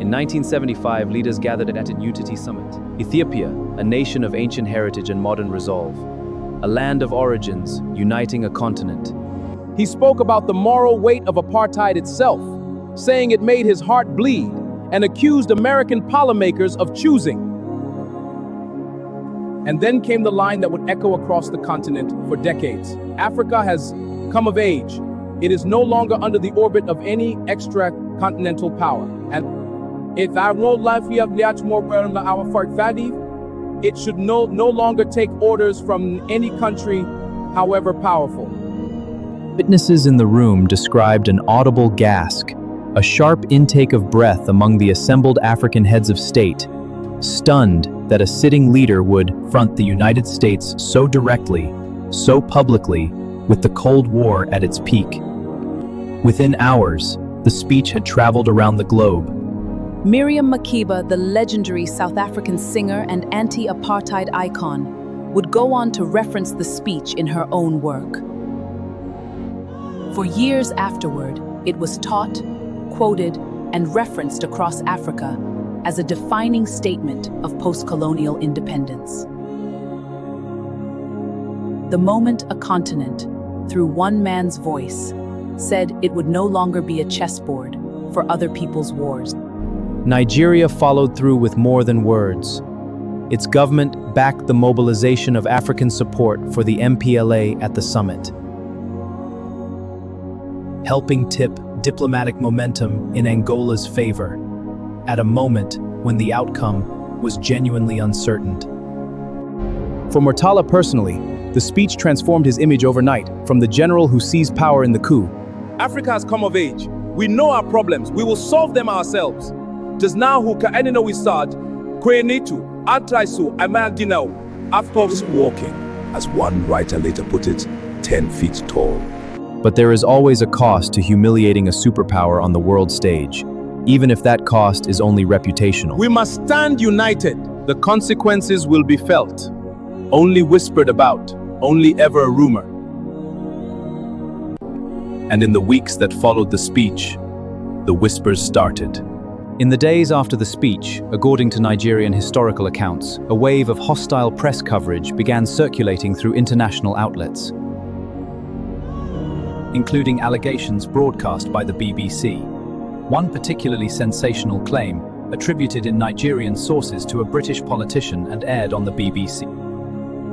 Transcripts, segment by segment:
In 1975, leaders gathered at a Unity Summit. Ethiopia, a nation of ancient heritage and modern resolve. A land of origins, uniting a continent. He spoke about the moral weight of apartheid itself, saying it made his heart bleed, and accused American policymakers of choosing. And then came the line that would echo across the continent for decades. Africa has come of age. It is no longer under the orbit of any extra-continental power. And if our life it should no longer take orders from any country, however powerful. Witnesses in the room described an audible gasp, a sharp intake of breath among the assembled African heads of state, stunned that a sitting leader would front the United States so directly, so publicly, with the Cold War at its peak. Within hours, the speech had traveled around the globe. Miriam Makeba, the legendary South African singer and anti-apartheid icon, would go on to reference the speech in her own work. For years afterward, it was taught, quoted, and referenced across Africa as a defining statement of post-colonial independence. The moment a continent, through one man's voice, said it would no longer be a chessboard for other people's wars. Nigeria followed through with more than words. Its government backed the mobilization of African support for the MPLA at the summit, helping tip diplomatic momentum in Angola's favor at a moment when the outcome was genuinely uncertain. For Murtala personally, the speech transformed his image overnight from the general who seized power in the coup. Africa has come of age. We know our problems. We will solve them ourselves. Does now who can we start? Kwenitu, Antraisu, Amandinao. After walking, as one writer later put it, 10 feet tall. But there is always a cost to humiliating a superpower on the world stage, even if that cost is only reputational. We must stand united. The consequences will be felt, only whispered about, only ever a rumor. And in the weeks that followed the speech, the whispers started. In the days after the speech, according to Nigerian historical accounts, a wave of hostile press coverage began circulating through international outlets, including allegations broadcast by the BBC. One particularly sensational claim, attributed in Nigerian sources to a British politician and aired on the BBC.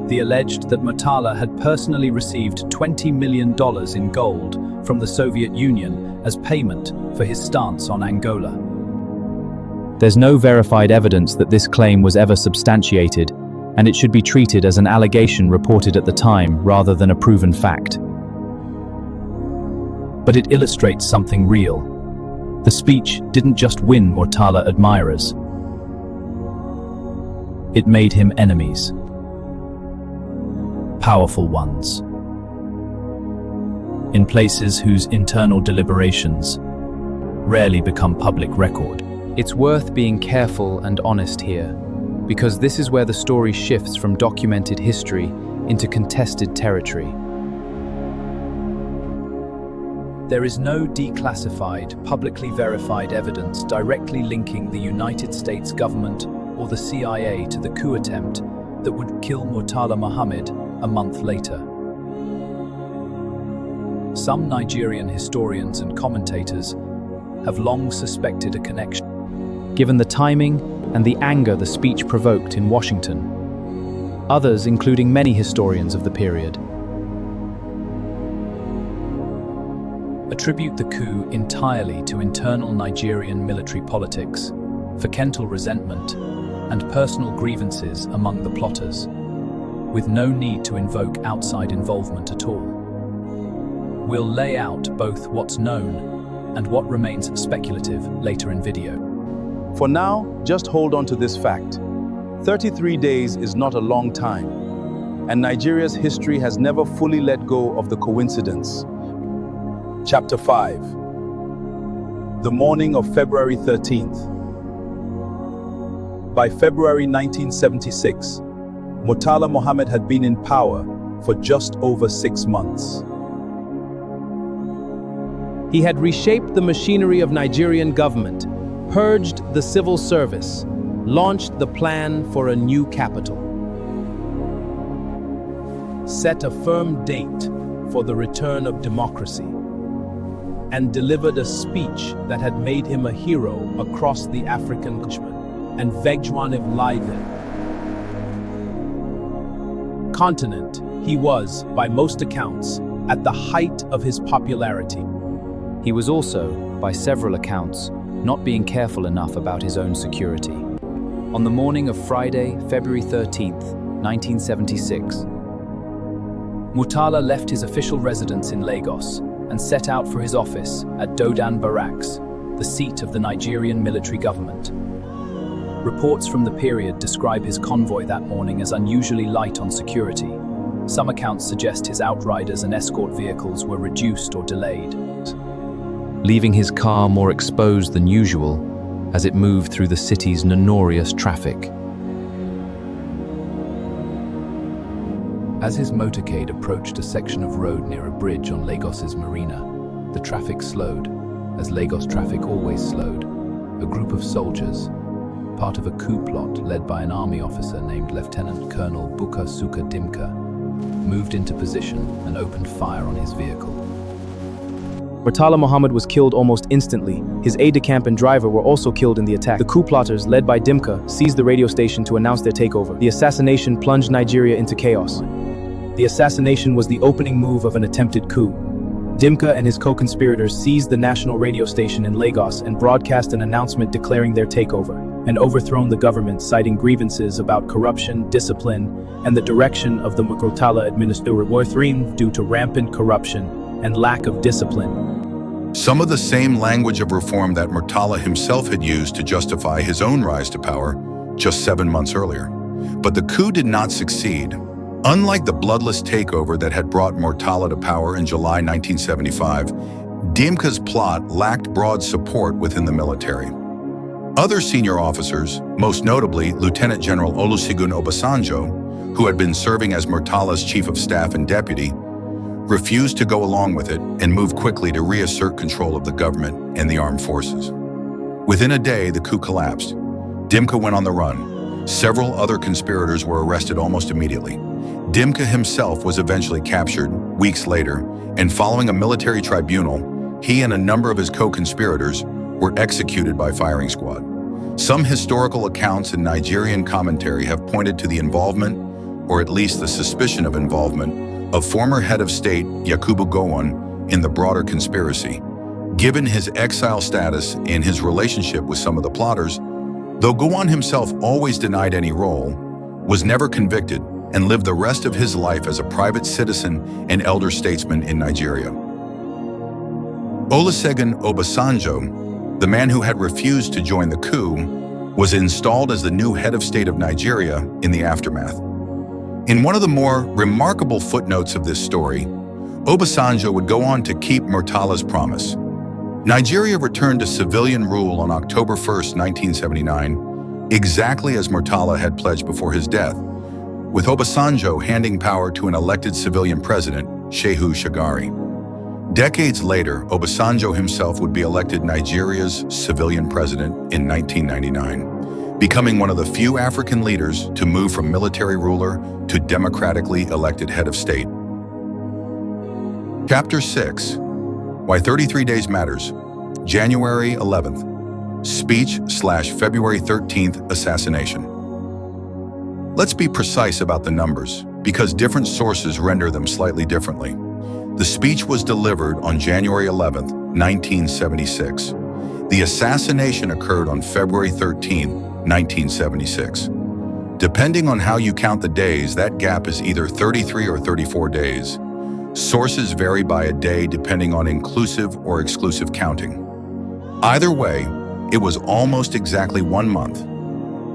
The alleged that Murtala had personally received $20 million in gold from the Soviet Union as payment for his stance on Angola. There's no verified evidence that this claim was ever substantiated, and it should be treated as an allegation reported at the time rather than a proven fact. But it illustrates something real. The speech didn't just win Murtala admirers. It made him enemies. Powerful ones. In places whose internal deliberations rarely become public record. It's worth being careful and honest here, because this is where the story shifts from documented history into contested territory. There is no declassified, publicly verified evidence directly linking the United States government or the CIA to the coup attempt that would kill Murtala Muhammed a month later. Some Nigerian historians and commentators have long suspected a connection, given the timing and the anger the speech provoked in Washington. Others, including many historians of the period, attribute the coup entirely to internal Nigerian military politics, fecuntal resentment, and personal grievances among the plotters, with no need to invoke outside involvement at all. We'll lay out both what's known and what remains speculative later in video. For now, just hold on to this fact. 33 days is not a long time, and Nigeria's history has never fully let go of the coincidence. Chapter 5. The morning of February 13th. By February 1976, Murtala Muhammed had been in power for just over 6 months. He had reshaped the machinery of Nigerian government, purged the civil service, launched the plan for a new capital, set a firm date for the return of democracy, and delivered a speech that had made him a hero across the African and continent. He was, by most accounts, at the height of his popularity. He was also, by several accounts, not being careful enough about his own security. On the morning of Friday, February 13th, 1976, Murtala left his official residence in Lagos and set out for his office at Dodan Barracks, the seat of the Nigerian military government. Reports from the period describe his convoy that morning as unusually light on security. Some accounts suggest his outriders and escort vehicles were reduced or delayed, leaving his car more exposed than usual as it moved through the city's notorious traffic. As his motorcade approached a section of road near a bridge on Lagos's marina, the traffic slowed, as Lagos traffic always slowed. A group of soldiers, part of a coup plot led by an army officer named Lieutenant Colonel Buka Suka Dimka, moved into position and opened fire on his vehicle. Murtala Muhammed was killed almost instantly. His aide-de-camp and driver were also killed in the attack. The coup plotters, led by Dimka, seized the radio station to announce their takeover. The assassination plunged Nigeria into chaos. The assassination was the opening move of an attempted coup. Dimka and his co-conspirators seized the national radio station in Lagos and broadcast an announcement declaring their takeover, and overthrown the government, citing grievances about corruption, discipline, and the direction of the Murtala administration due to rampant corruption and lack of discipline. Some of the same language of reform that Murtala himself had used to justify his own rise to power just 7 months earlier. But the coup did not succeed. Unlike the bloodless takeover that had brought Murtala to power in July 1975, Dimka's plot lacked broad support within the military. Other senior officers, most notably Lieutenant General Olusegun Obasanjo, who had been serving as Murtala's chief of staff and deputy, refused to go along with it and moved quickly to reassert control of the government and the armed forces. Within a day, the coup collapsed. Dimka went on the run. Several other conspirators were arrested almost immediately. Dimka himself was eventually captured weeks later, and following a military tribunal, he and a number of his co-conspirators were executed by firing squad. Some historical accounts and Nigerian commentary have pointed to the involvement, or at least the suspicion of involvement, of former head of state Yakubu Gowon in the broader conspiracy. Given his exile status and his relationship with some of the plotters, though Gowon himself always denied any role, was never convicted, and lived the rest of his life as a private citizen and elder statesman in Nigeria. Olusegun Obasanjo, the man who had refused to join the coup, was installed as the new head of state of Nigeria in the aftermath. In one of the more remarkable footnotes of this story, Obasanjo would go on to keep Murtala's promise. Nigeria returned to civilian rule on October 1st, 1979, exactly as Murtala had pledged before his death, with Obasanjo handing power to an elected civilian president, Shehu Shagari. Decades later, Obasanjo himself would be elected Nigeria's civilian president in 1999, becoming one of the few African leaders to move from military ruler to democratically elected head of state. Chapter 6. Why 33 Days Matters. January 11th. Speech/February 13th assassination. Let's be precise about the numbers, because different sources render them slightly differently. The speech was delivered on January 11th, 1976. The assassination occurred on February 13th, 1976. Depending on how you count the days, that gap is either 33 or 34 days. Sources vary by a day depending on inclusive or exclusive counting. Either way, it was almost exactly 1 month.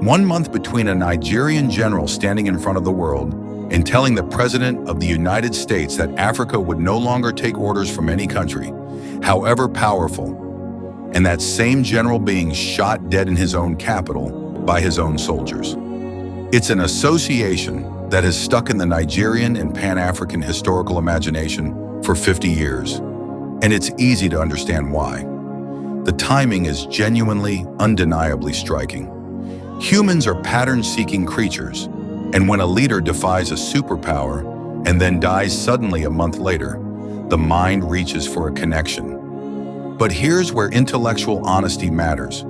1 month between a Nigerian general standing in front of the world and telling the President of the United States that Africa would no longer take orders from any country, however powerful, and that same general being shot dead in his own capital by his own soldiers. It's an association that has stuck in the Nigerian and Pan-African historical imagination for 50 years, and it's easy to understand why. the timing is genuinely, undeniably striking. Humans are pattern-seeking creatures, and when a leader defies a superpower and then dies suddenly a month later, the mind reaches for a connection. But here's where intellectual honesty matters.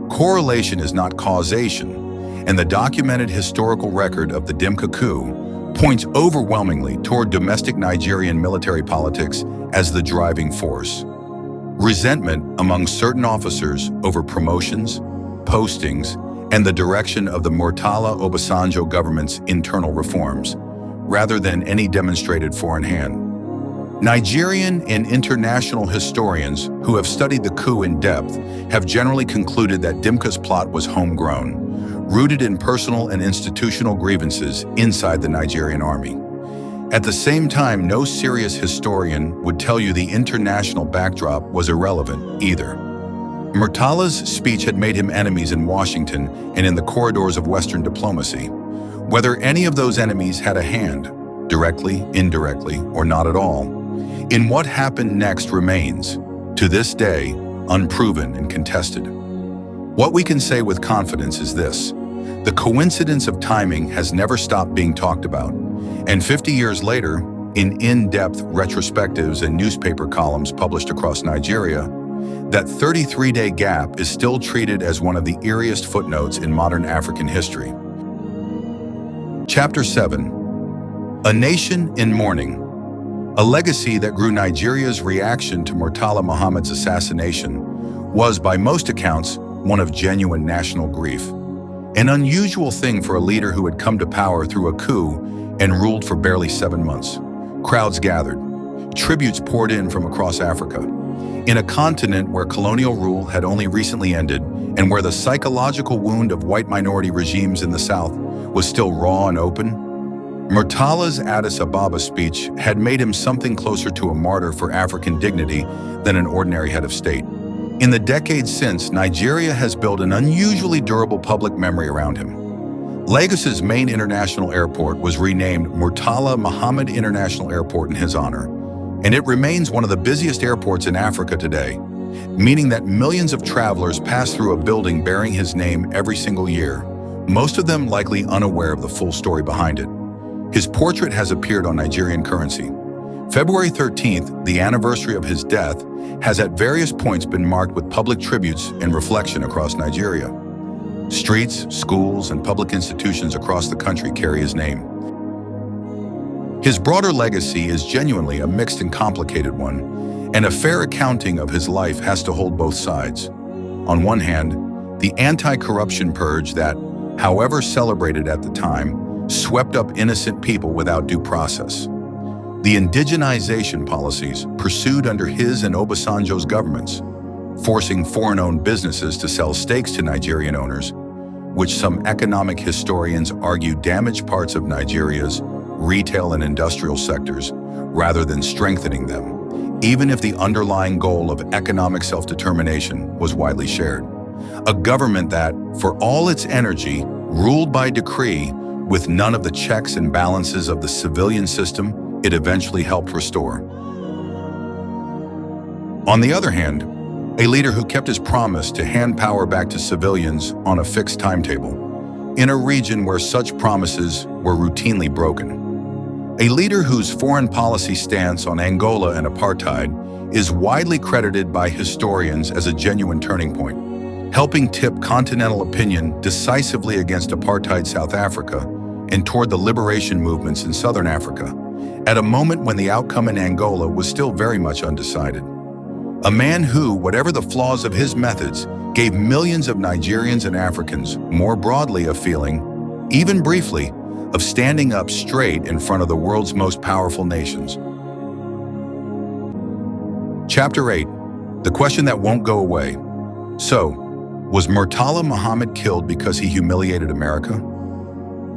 Correlation is not causation, and the documented historical record of the Dimka coup points overwhelmingly toward domestic Nigerian military politics as the driving force. Resentment among certain officers over promotions, postings, and the direction of the Murtala Obasanjo government's internal reforms, rather than any demonstrated foreign hand. Nigerian and international historians who have studied the coup in depth have generally concluded that Dimka's plot was homegrown, rooted in personal and institutional grievances inside the Nigerian army. At the same time, no serious historian would tell you the international backdrop was irrelevant either. Murtala's speech had made him enemies in Washington and in the corridors of Western diplomacy. Whether any of those enemies had a hand, directly, indirectly, or not at all, in what happened next remains, to this day, unproven and contested. What we can say with confidence is this: the coincidence of timing has never stopped being talked about, and 50 years later, in in-depth retrospectives and newspaper columns published across Nigeria, that 33-day gap is still treated as one of the eeriest footnotes in modern African history. Chapter 7. A Nation in Mourning. A legacy that grew Nigeria's reaction to Murtala Muhammed's assassination was, by most accounts, one of genuine national grief. An unusual thing for a leader who had come to power through a coup and ruled for barely 7 months. Crowds gathered. Tributes poured in from across Africa. In a continent where colonial rule had only recently ended and where the psychological wound of white minority regimes in the South was still raw and open, Murtala's Addis Ababa speech had made him something closer to a martyr for African dignity than an ordinary head of state. In the decades since, Nigeria has built an unusually durable public memory around him. Lagos's main international airport was renamed Murtala Muhammed International Airport in his honor, and it remains one of the busiest airports in Africa today, meaning that millions of travelers pass through a building bearing his name every single year, most of them likely unaware of the full story behind it. His portrait has appeared on Nigerian currency. February 13th, the anniversary of his death, has at various points been marked with public tributes and reflection across Nigeria. Streets, schools, and public institutions across the country carry his name. His broader legacy is genuinely a mixed and complicated one, and a fair accounting of his life has to hold both sides. On one hand, the anti-corruption purge that, however celebrated at the time, swept up innocent people without due process. The indigenization policies pursued under his and Obasanjo's governments, forcing foreign-owned businesses to sell stakes to Nigerian owners, which some economic historians argue damaged parts of Nigeria's retail and industrial sectors rather than strengthening them, even if the underlying goal of economic self-determination was widely shared. A government that, for all its energy, ruled by decree with none of the checks and balances of the civilian system it eventually helped restore. On the other hand, a leader who kept his promise to hand power back to civilians on a fixed timetable, in a region where such promises were routinely broken. A leader whose foreign policy stance on Angola and apartheid is widely credited by historians as a genuine turning point, helping tip continental opinion decisively against apartheid South Africa and toward the liberation movements in Southern Africa, at a moment when the outcome in Angola was still very much undecided. A man who, whatever the flaws of his methods, gave millions of Nigerians and Africans more broadly a feeling, even briefly, of standing up straight in front of the world's most powerful nations. Chapter 8. The question that won't go away. So, was Murtala Muhammad killed because he humiliated America?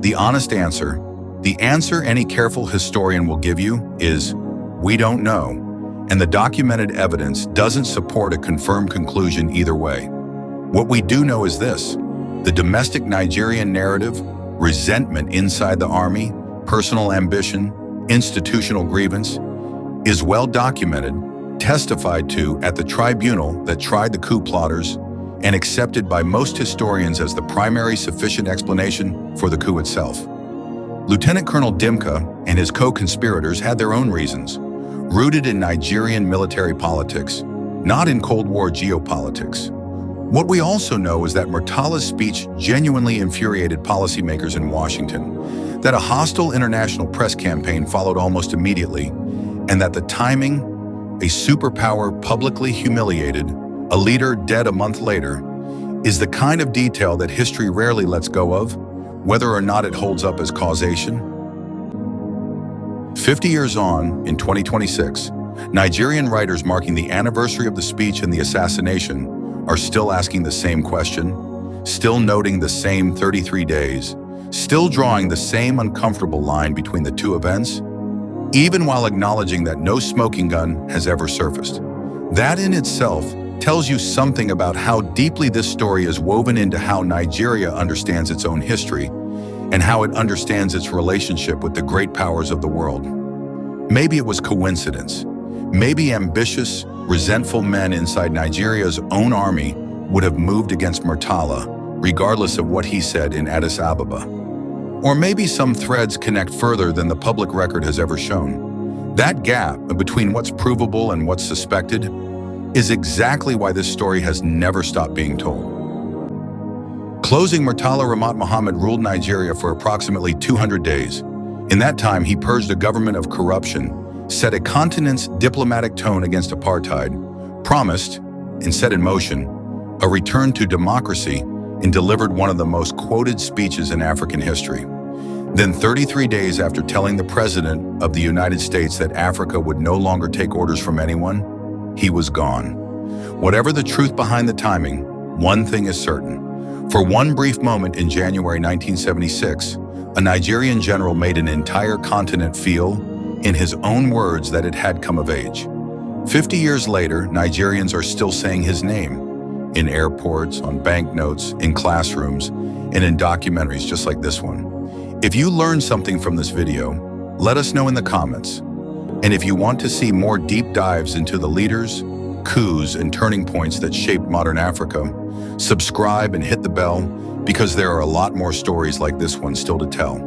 The honest answer, the answer any careful historian will give you, is we don't know, and the documented evidence doesn't support a confirmed conclusion either way. What we do know is this: the domestic Nigerian narrative, resentment inside the army, personal ambition, institutional grievance, is well documented, testified to at the tribunal that tried the coup plotters and accepted by most historians as the primary sufficient explanation for the coup itself. Lieutenant Colonel Dimka and his co-conspirators had their own reasons, rooted in Nigerian military politics, not in Cold War geopolitics. What we also know is that Murtala's speech genuinely infuriated policymakers in Washington, that a hostile international press campaign followed almost immediately, and that the timing, a superpower publicly humiliated, a leader dead a month later, is the kind of detail that history rarely lets go of, whether or not it holds up as causation. 50 years on, in 2026, Nigerian writers marking the anniversary of the speech and the assassination are still asking the same question, still noting the same 33 days, still drawing the same uncomfortable line between the two events, even while acknowledging that no smoking gun has ever surfaced. That in itself tells you something about how deeply this story is woven into how Nigeria understands its own history and how it understands its relationship with the great powers of the world. Maybe it was coincidence. Maybe ambitious, resentful men inside Nigeria's own army would have moved against Murtala, regardless of what he said in Addis Ababa. Or maybe some threads connect further than the public record has ever shown. That gap between what's provable and what's suspected is exactly why this story has never stopped being told. Closing, Murtala Muhammed ruled Nigeria for approximately 200 days. In that time, he purged a government of corruption, set a continent's diplomatic tone against apartheid, promised, and set in motion, a return to democracy, and delivered one of the most quoted speeches in African history. Then 33 days after telling the President of the United States that Africa would no longer take orders from anyone, he was gone. Whatever the truth behind the timing, one thing is certain. For one brief moment in January 1976, a Nigerian general made an entire continent feel, in his own words, that it had come of age. 50 years later, Nigerians are still saying his name, in airports, on banknotes, in classrooms, and in documentaries just like this one. If you learned something from this video, let us know in the comments. And if you want to see more deep dives into the leaders, coups, and turning points that shaped modern Africa, subscribe and hit the bell, because there are a lot more stories like this one still to tell.